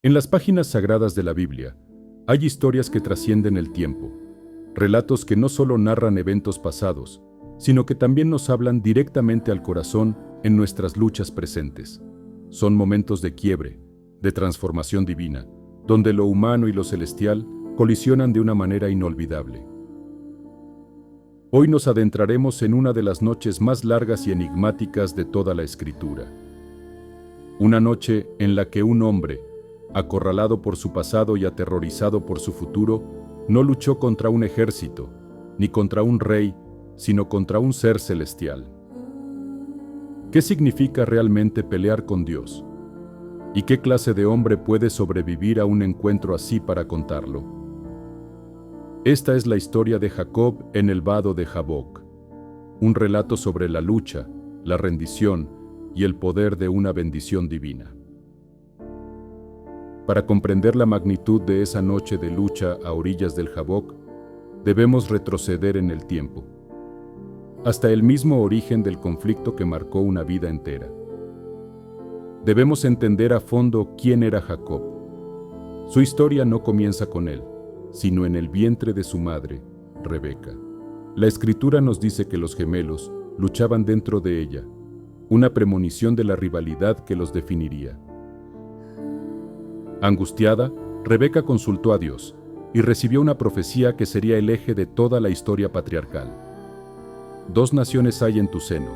En las páginas sagradas de la Biblia, hay historias que trascienden el tiempo, relatos que no solo narran eventos pasados, sino que también nos hablan directamente al corazón en nuestras luchas presentes. Son momentos de quiebre, de transformación divina, donde lo humano y lo celestial colisionan de una manera inolvidable. Hoy nos adentraremos en una de las noches más largas y enigmáticas de toda la Escritura. Una noche en la que un hombre, acorralado por su pasado y aterrorizado por su futuro, no luchó contra un ejército, ni contra un rey, sino contra un ser celestial. ¿Qué significa realmente pelear con Dios? ¿Y qué clase de hombre puede sobrevivir a un encuentro así para contarlo? Esta es la historia de Jacob en el vado de Jaboc, un relato sobre la lucha, la rendición y el poder de una bendición divina. Para comprender la magnitud de esa noche de lucha a orillas del Jaboc, debemos retroceder en el tiempo, hasta el mismo origen del conflicto que marcó una vida entera. Debemos entender a fondo quién era Jacob. Su historia no comienza con él, sino en el vientre de su madre, Rebeca. La Escritura nos dice que los gemelos luchaban dentro de ella, una premonición de la rivalidad que los definiría. Angustiada, Rebeca consultó a Dios y recibió una profecía que sería el eje de toda la historia patriarcal. 2 naciones hay en tu seno,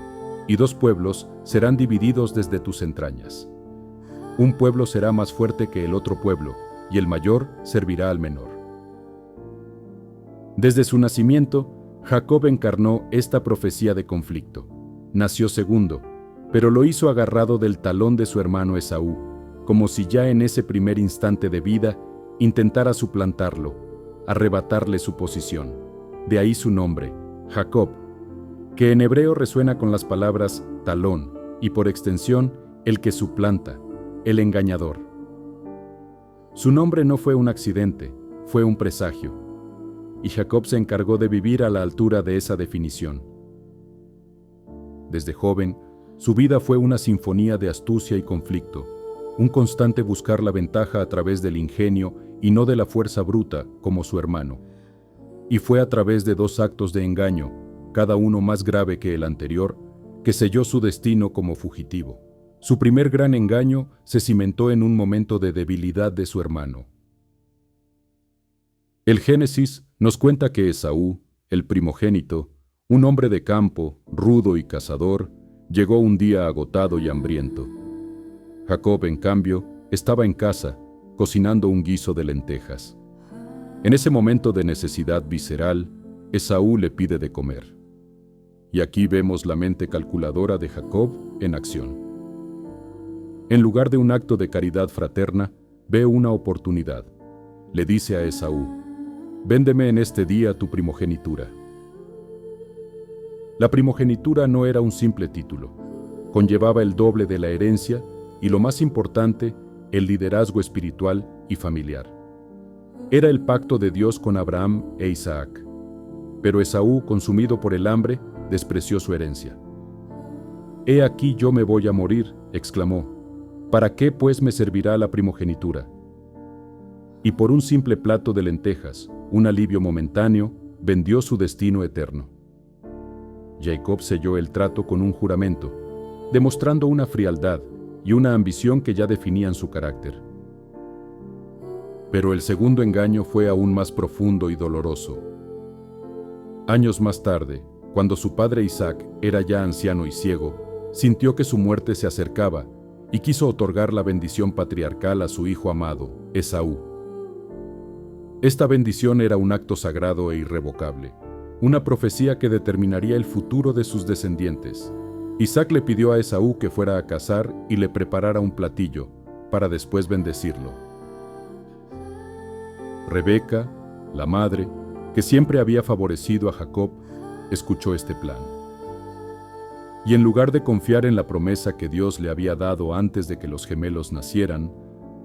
y 2 pueblos serán divididos desde tus entrañas. Un pueblo será más fuerte que el otro pueblo, y el mayor servirá al menor. Desde su nacimiento, Jacob encarnó esta profecía de conflicto. Nació segundo, pero lo hizo agarrado del talón de su hermano Esaú, como si ya en ese primer instante de vida intentara suplantarlo, arrebatarle su posición. De ahí su nombre, Jacob, que en hebreo resuena con las palabras talón y por extensión el que suplanta, el engañador. Su nombre no fue un accidente, fue un presagio, y Jacob se encargó de vivir a la altura de esa definición. Desde joven, su vida fue una sinfonía de astucia y conflicto, un constante buscar la ventaja a través del ingenio y no de la fuerza bruta, como su hermano. Y fue a través de 2 actos de engaño, cada uno más grave que el anterior, que selló su destino como fugitivo. Su primer gran engaño se cimentó en un momento de debilidad de su hermano. El Génesis nos cuenta que Esaú, el primogénito, un hombre de campo, rudo y cazador, llegó un día agotado y hambriento. Jacob, en cambio, estaba en casa, cocinando un guiso de lentejas. En ese momento de necesidad visceral, Esaú le pide de comer. Y aquí vemos la mente calculadora de Jacob en acción. En lugar de un acto de caridad fraterna, ve una oportunidad. Le dice a Esaú: «Véndeme en este día tu primogenitura». La primogenitura no era un simple título, conllevaba el doble de la herencia y, lo más importante, el liderazgo espiritual y familiar. Era el pacto de Dios con Abraham e Isaac. Pero Esaú, consumido por el hambre, despreció su herencia. «He aquí yo me voy a morir», exclamó. «¿Para qué pues me servirá la primogenitura?». Y por un simple plato de lentejas, un alivio momentáneo, vendió su destino eterno. Jacob selló el trato con un juramento, demostrando una frialdad y una ambición que ya definían su carácter. Pero el segundo engaño fue aún más profundo y doloroso. Años más tarde, cuando su padre Isaac era ya anciano y ciego, sintió que su muerte se acercaba y quiso otorgar la bendición patriarcal a su hijo amado, Esaú. Esta bendición era un acto sagrado e irrevocable, una profecía que determinaría el futuro de sus descendientes. Isaac le pidió a Esaú que fuera a cazar y le preparara un platillo, para después bendecirlo. Rebeca, la madre, que siempre había favorecido a Jacob, escuchó este plan. Y en lugar de confiar en la promesa que Dios le había dado antes de que los gemelos nacieran,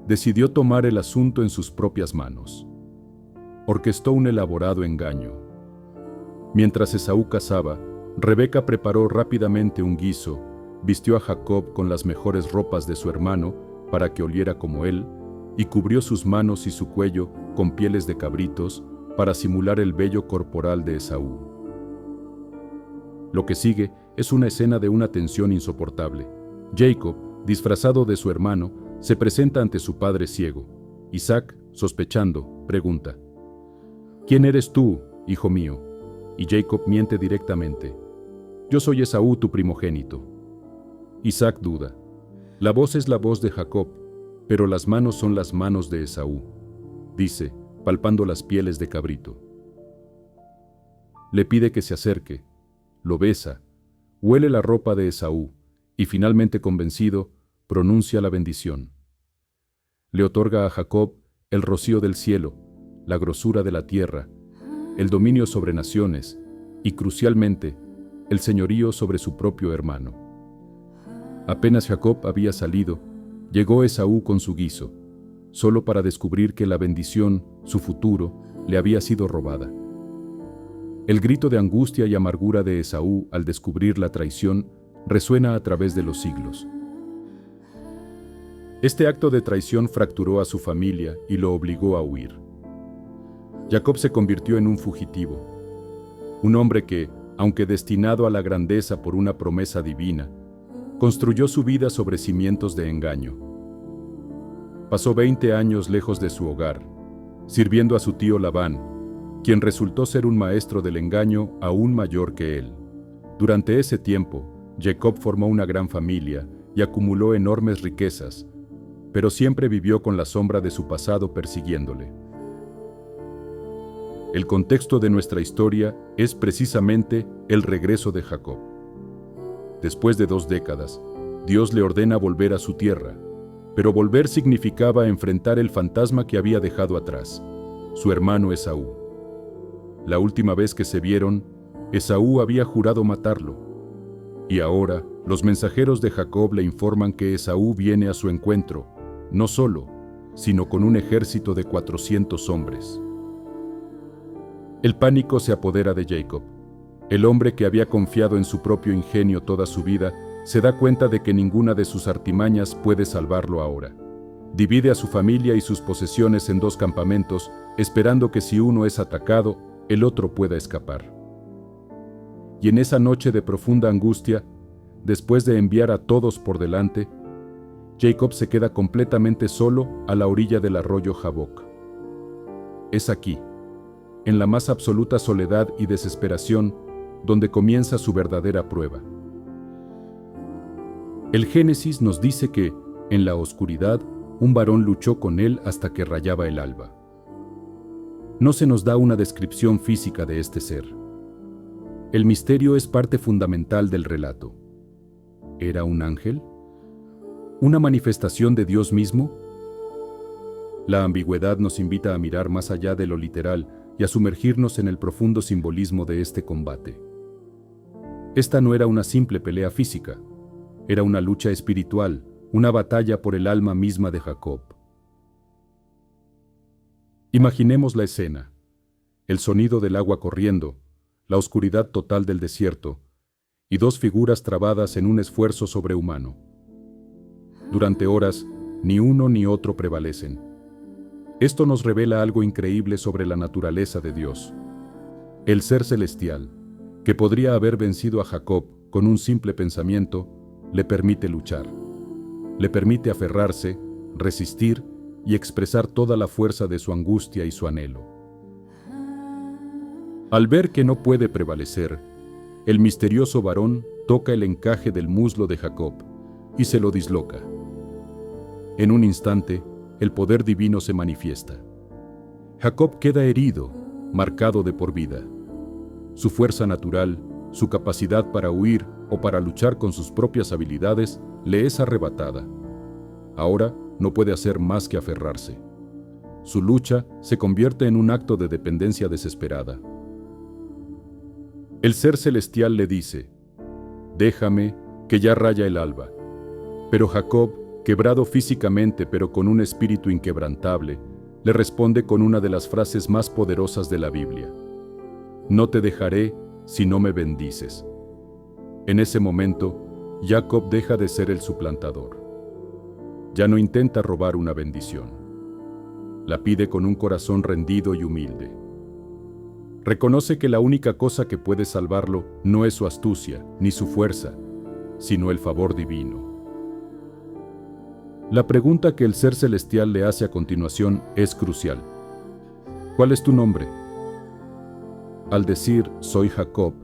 decidió tomar el asunto en sus propias manos. Orquestó un elaborado engaño. Mientras Esaú cazaba, Rebeca preparó rápidamente un guiso, vistió a Jacob con las mejores ropas de su hermano para que oliera como él, y cubrió sus manos y su cuello con pieles de cabritos para simular el vello corporal de Esaú. Lo que sigue es una escena de una tensión insoportable. Jacob, disfrazado de su hermano, se presenta ante su padre ciego. Isaac, sospechando, pregunta: ¿Quién eres tú, hijo mío? Y Jacob miente directamente: Yo soy Esaú, tu primogénito. Isaac duda. La voz es la voz de Jacob, pero las manos son las manos de Esaú, dice, palpando las pieles de cabrito. Le pide que se acerque, lo besa, huele la ropa de Esaú y finalmente convencido, pronuncia la bendición. Le otorga a Jacob el rocío del cielo, la grosura de la tierra, el dominio sobre naciones y, crucialmente, el señorío sobre su propio hermano. Apenas Jacob había salido, llegó Esaú con su guiso, solo para descubrir que la bendición, su futuro, le había sido robada. El grito de angustia y amargura de Esaú al descubrir la traición resuena a través de los siglos. Este acto de traición fracturó a su familia y lo obligó a huir. Jacob se convirtió en un fugitivo, un hombre que, aunque destinado a la grandeza por una promesa divina, construyó su vida sobre cimientos de engaño. Pasó 20 años lejos de su hogar, sirviendo a su tío Labán, quien resultó ser un maestro del engaño aún mayor que él. Durante ese tiempo, Jacob formó una gran familia y acumuló enormes riquezas, pero siempre vivió con la sombra de su pasado persiguiéndole. El contexto de nuestra historia es precisamente el regreso de Jacob. Después de 2 décadas, Dios le ordena volver a su tierra, pero volver significaba enfrentar el fantasma que había dejado atrás, su hermano Esaú. La última vez que se vieron, Esaú había jurado matarlo, y ahora los mensajeros de Jacob le informan que Esaú viene a su encuentro, no solo, sino con un ejército de 400 hombres. El pánico se apodera de Jacob. El hombre que había confiado en su propio ingenio toda su vida se da cuenta de que ninguna de sus artimañas puede salvarlo ahora. Divide a su familia y sus posesiones en 2 campamentos, esperando que si uno es atacado, el otro pueda escapar. Y en esa noche de profunda angustia, después de enviar a todos por delante, Jacob se queda completamente solo a la orilla del arroyo Jaboc. Es aquí, en la más absoluta soledad y desesperación, donde comienza su verdadera prueba. El Génesis nos dice que, en la oscuridad, un varón luchó con él hasta que rayaba el alba. No se nos da una descripción física de este ser. El misterio es parte fundamental del relato. ¿Era un ángel? ¿Una manifestación de Dios mismo? La ambigüedad nos invita a mirar más allá de lo literal y a sumergirnos en el profundo simbolismo de este combate. Esta no era una simple pelea física, era una lucha espiritual, una batalla por el alma misma de Jacob. Imaginemos la escena: el sonido del agua corriendo, la oscuridad total del desierto, y 2 figuras trabadas en un esfuerzo sobrehumano. Durante horas, ni uno ni otro prevalecen. Esto nos revela algo increíble sobre la naturaleza de Dios. El ser celestial, que podría haber vencido a Jacob con un simple pensamiento, le permite luchar. Le permite aferrarse, resistir y expresar toda la fuerza de su angustia y su anhelo. Al ver que no puede prevalecer, el misterioso varón toca el encaje del muslo de Jacob y se lo disloca. En un instante, el poder divino se manifiesta. Jacob queda herido, marcado de por vida. Su fuerza natural, su capacidad para huir o para luchar con sus propias habilidades, le es arrebatada. Ahora no puede hacer más que aferrarse. Su lucha se convierte en un acto de dependencia desesperada. El ser celestial le dice: «Déjame, que ya raya el alba». Pero Jacob, quebrado físicamente pero con un espíritu inquebrantable, le responde con una de las frases más poderosas de la Biblia: «No te dejaré si no me bendices». En ese momento, Jacob deja de ser el suplantador. Ya no intenta robar una bendición. La pide con un corazón rendido y humilde. Reconoce que la única cosa que puede salvarlo no es su astucia ni su fuerza, sino el favor divino. La pregunta que el ser celestial le hace a continuación es crucial. ¿Cuál es tu nombre? Al decir soy Jacob,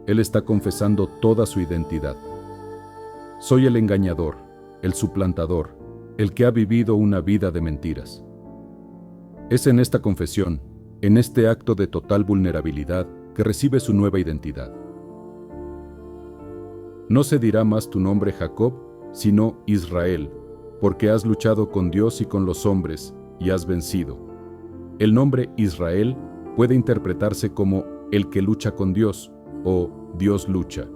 él está confesando toda su identidad. Soy el engañador, el suplantador, el que ha vivido una vida de mentiras. Es en esta confesión, en este acto de total vulnerabilidad, que recibe su nueva identidad. No se dirá más tu nombre Jacob, sino Israel, porque has luchado con Dios y con los hombres, y has vencido. El nombre Israel puede interpretarse como el que lucha con Dios, o Dios lucha.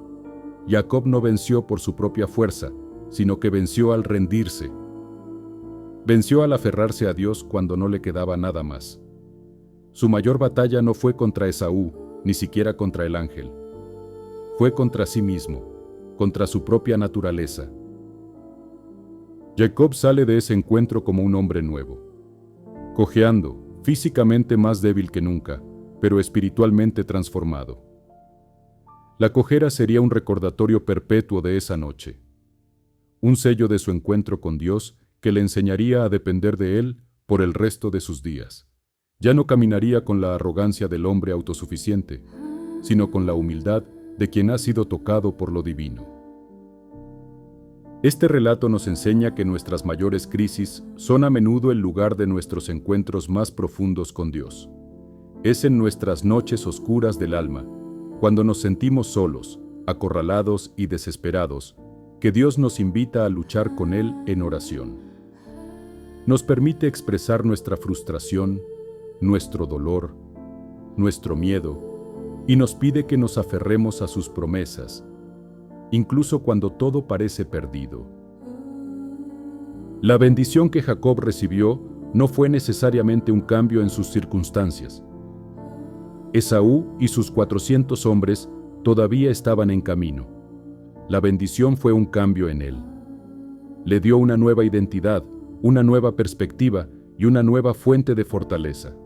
Jacob no venció por su propia fuerza, sino que venció al rendirse. Venció al aferrarse a Dios cuando no le quedaba nada más. Su mayor batalla no fue contra Esaú, ni siquiera contra el ángel. Fue contra sí mismo, contra su propia naturaleza. Jacob sale de ese encuentro como un hombre nuevo, cojeando, físicamente más débil que nunca, pero espiritualmente transformado. La cojera sería un recordatorio perpetuo de esa noche, un sello de su encuentro con Dios que le enseñaría a depender de Él por el resto de sus días. Ya no caminaría con la arrogancia del hombre autosuficiente, sino con la humildad de quien ha sido tocado por lo divino. Este relato nos enseña que nuestras mayores crisis son a menudo el lugar de nuestros encuentros más profundos con Dios. Es en nuestras noches oscuras del alma, cuando nos sentimos solos, acorralados y desesperados, que Dios nos invita a luchar con Él en oración. Nos permite expresar nuestra frustración, nuestro dolor, nuestro miedo, y nos pide que nos aferremos a sus promesas, incluso cuando todo parece perdido. La bendición que Jacob recibió no fue necesariamente un cambio en sus circunstancias. Esaú y sus 400 hombres todavía estaban en camino. La bendición fue un cambio en él. Le dio una nueva identidad, una nueva perspectiva y una nueva fuente de fortaleza.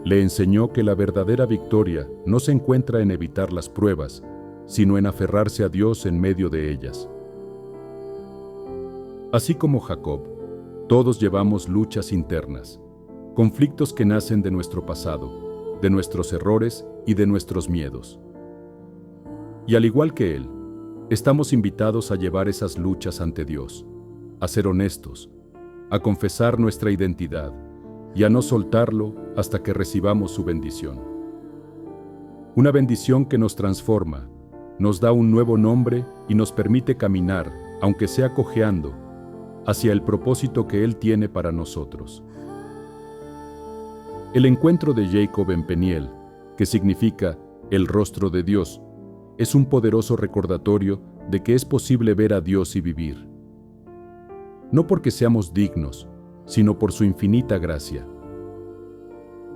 Le enseñó que la verdadera victoria no se encuentra en evitar las pruebas, sino en aferrarse a Dios en medio de ellas. Así como Jacob, todos llevamos luchas internas, conflictos que nacen de nuestro pasado, de nuestros errores y de nuestros miedos. Y al igual que él, estamos invitados a llevar esas luchas ante Dios, a ser honestos, a confesar nuestra identidad y a no soltarlo hasta que recibamos su bendición. Una bendición que nos transforma, nos da un nuevo nombre y nos permite caminar, aunque sea cojeando, hacia el propósito que Él tiene para nosotros. El encuentro de Jacob en Peniel, que significa el rostro de Dios, es un poderoso recordatorio de que es posible ver a Dios y vivir. No porque seamos dignos, sino por su infinita gracia.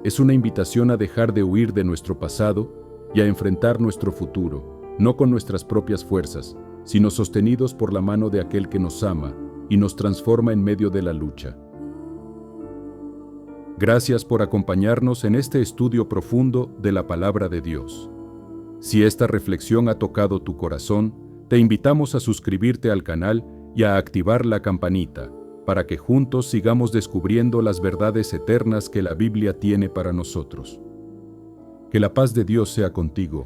Es una invitación a dejar de huir de nuestro pasado y a enfrentar nuestro futuro, no con nuestras propias fuerzas, sino sostenidos por la mano de aquel que nos ama y nos transforma en medio de la lucha. Gracias por acompañarnos en este estudio profundo de la Palabra de Dios. Si esta reflexión ha tocado tu corazón, te invitamos a suscribirte al canal y a activar la campanita, para que juntos sigamos descubriendo las verdades eternas que la Biblia tiene para nosotros. Que la paz de Dios sea contigo.